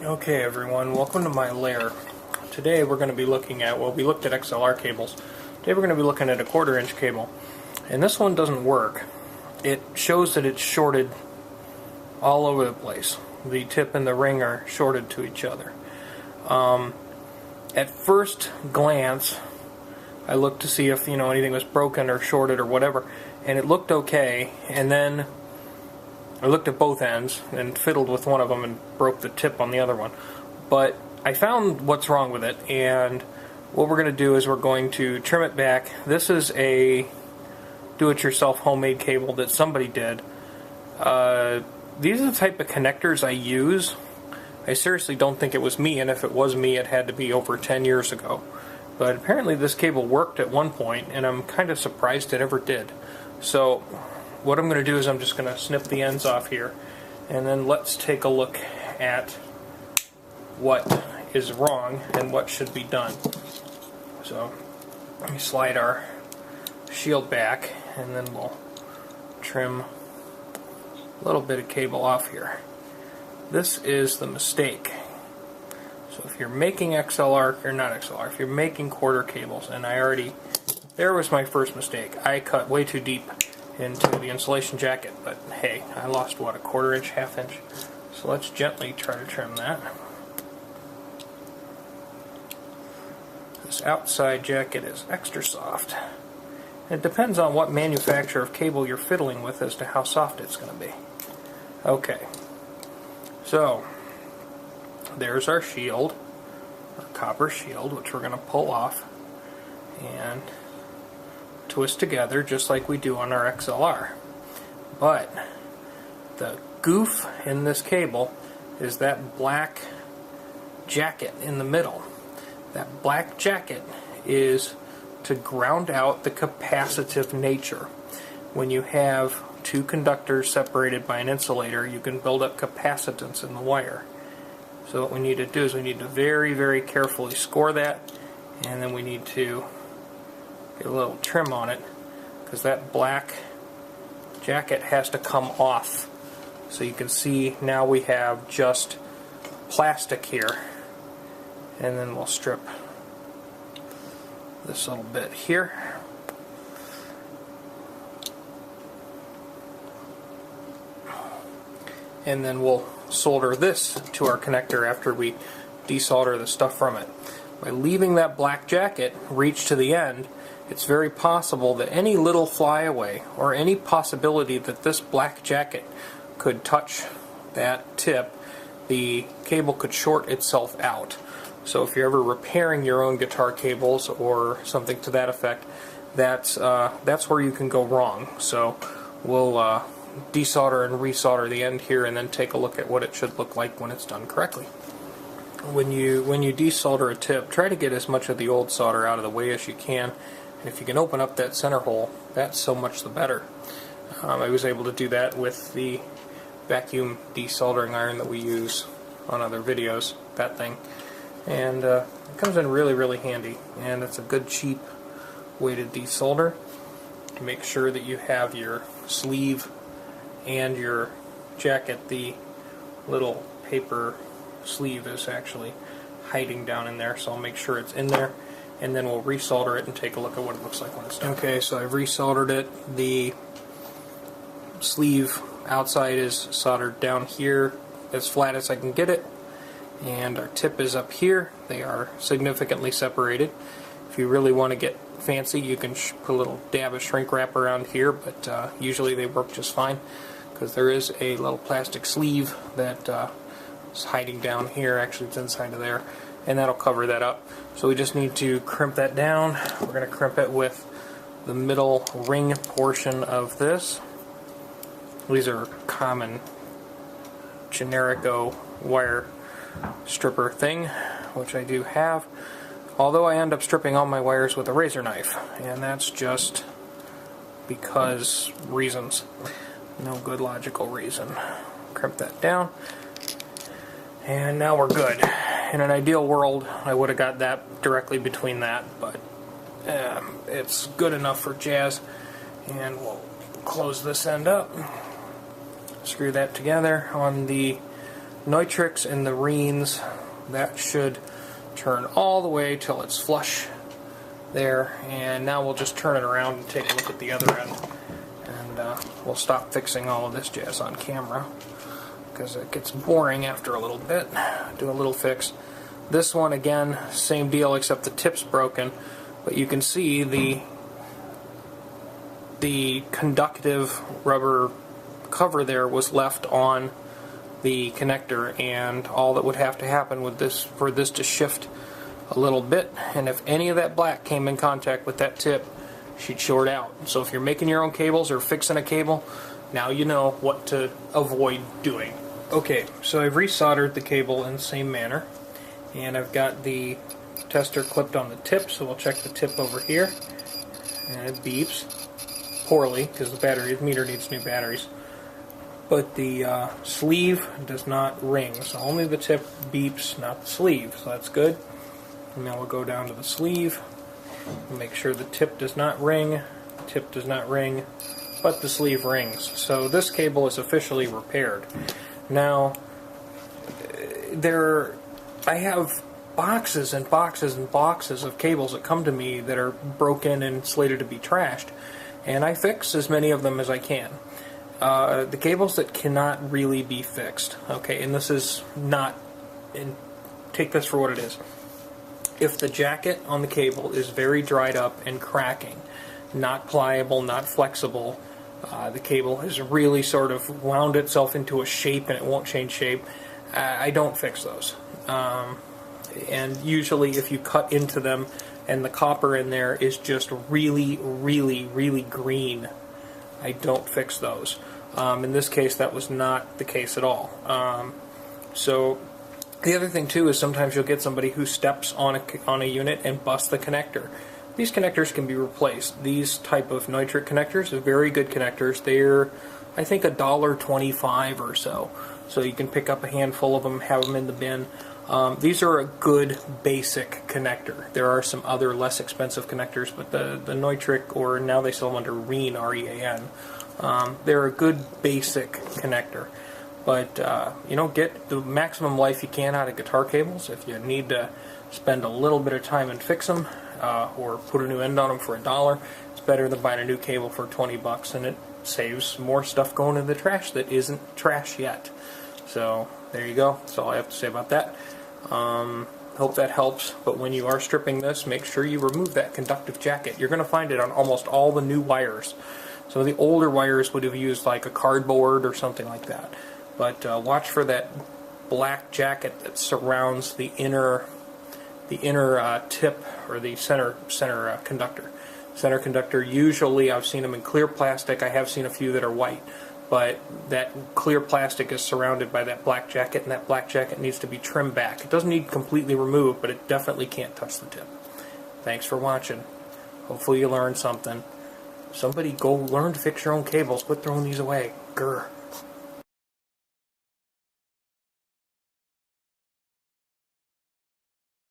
Okay everyone, welcome to my lair. Today we're going to be looking at, well, we looked at XLR cables. Today we're going to be looking at a 1/4 inch cable. And this one doesn't work. It shows that it's shorted all over the place. The tip and the ring are shorted to each other. At first glance, I looked to see if anything was broken or shorted or whatever, and it looked okay, and then I looked at both ends and fiddled with one of them and broke the tip on the other one. But I found what's wrong with it, and what we're going to do is we're going to trim it back. This is a do-it-yourself homemade cable that somebody did. These are the type of connectors I use. I seriously don't think it was me, and if it was me, it had to be over 10 years ago. But apparently this cable worked at one point, and I'm kind of surprised it ever did. So what I'm going to do is I'm just going to snip the ends off here, and then let's take a look at what is wrong and what should be done. So let me slide our shield back, and then we'll trim a little bit of cable off here. This is the mistake. So if you're making XLR, or not XLR, if you're making 1/4 cables, and there was my first mistake. I cut way too deep into the insulation jacket, but hey, I lost what, a 1/4 inch, 1/2 inch. So let's gently try to trim that. This outside jacket is extra soft. It depends on what manufacturer of cable you're fiddling with as to how soft it's going to be. Okay, so there's our shield, our copper shield, which we're going to pull off and twist together just like we do on our XLR. But the goof in this cable is that black jacket in the middle. That black jacket is to ground out the capacitive nature. When you have two conductors separated by an insulator, you can build up capacitance in the wire. So what we need to do is we need to very, very carefully score that, and then we need to get a little trim on it, because that black jacket has to come off. So you can see now we have just plastic here, and then we'll strip this little bit here. And then we'll solder this to our connector after we desolder the stuff from it. By leaving that black jacket reach to the end, it's very possible that any little flyaway or any possibility that this black jacket could touch that tip, the cable could short itself out. So if you're ever repairing your own guitar cables or something to that effect, that's where you can go wrong. So we'll desolder and resolder the end here, and then take a look at what it should look like when it's done correctly. When you desolder a tip, try to get as much of the old solder out of the way as you can. And if you can open up that center hole, that's so much the better. I was able to do that with the vacuum desoldering iron that we use on other videos, that thing. And it comes in really, really handy. And it's a good, cheap way to desolder. Make sure that you have your sleeve and your jacket. The little paper sleeve is actually hiding down in there, so I'll make sure it's in there, and then we'll resolder it and take a look at what it looks like when it's done. Okay, so I've resoldered it. The sleeve outside is soldered down here as flat as I can get it, and our tip is up here. They are significantly separated. If you really want to get fancy, you can put a little dab of shrink wrap around here, but usually they work just fine, because there is a little plastic sleeve that is hiding down here. Actually, it's inside of there, and that'll cover that up. So we just need to crimp that down. We're going to crimp it with the middle ring portion of this. These are common generico wire stripper thing, which I do have, although I end up stripping all my wires with a razor knife, and that's just because reasons. No good logical reason. Crimp that down, and now we're good. In an ideal world, I would have got that directly between that, but it's good enough for jazz. And we'll close this end up, screw that together on the Neutrix and the Reens, that should turn all the way till it's flush there. And now we'll just turn it around and take a look at the other end. And we'll stop fixing all of this jazz on camera, because it gets boring after a little bit. Do a little fix. This one, again, same deal, except the tip's broken. But you can see the conductive rubber cover there was left on the connector, and all that would have to happen with this for this to shift a little bit, and if any of that black came in contact with that tip, she'd short out. So if you're making your own cables or fixing a cable, now you know what to avoid doing. Okay, so I've resoldered the cable in the same manner, and I've got the tester clipped on the tip, so we'll check the tip over here, and it beeps poorly because the meter needs new batteries. But the sleeve does not ring, so only the tip beeps, not the sleeve, so that's good. And now we'll go down to the sleeve and make sure the tip does not ring, but the sleeve rings. So this cable is officially repaired. Now, I have boxes and boxes and boxes of cables that come to me that are broken and slated to be trashed, and I fix as many of them as I can. The cables that cannot really be fixed, okay, and this is not, and take this for what it is. If the jacket on the cable is very dried up and cracking, not pliable, not flexible, the cable has really sort of wound itself into a shape and it won't change shape, I don't fix those. And usually if you cut into them and the copper in there is just really, really, really green, I don't fix those. In this case, that was not the case at all. So the other thing too is sometimes you'll get somebody who steps on a unit and busts the connector. These connectors can be replaced. These type of nitric connectors are very good connectors. They're, I think, $1.25 or so. So you can pick up a handful of them, have them in the bin. These are a good basic connector. There are some other less expensive connectors, but the nitric, or now they sell them under Reen, R-E-A-N, they're a good basic connector. But, get the maximum life you can out of guitar cables. If you need to spend a little bit of time and fix them, or put a new end on them for $1, it's better than buying a new cable for 20 bucks, and it saves more stuff going in the trash that isn't trash yet. So, there you go. That's all I have to say about that. Hope that helps, but when you are stripping this, make sure you remove that conductive jacket. You're going to find it on almost all the new wires. Some of the older wires would have used like a cardboard or something like that. But watch for that black jacket that surrounds the inner tip, or the center conductor. Center conductor, usually I've seen them in clear plastic. I have seen a few that are white. But that clear plastic is surrounded by that black jacket, and that black jacket needs to be trimmed back. It doesn't need completely removed, but it definitely can't touch the tip. Thanks for watching. Hopefully you learned something. Somebody go learn to fix your own cables. Quit throwing these away. Grr.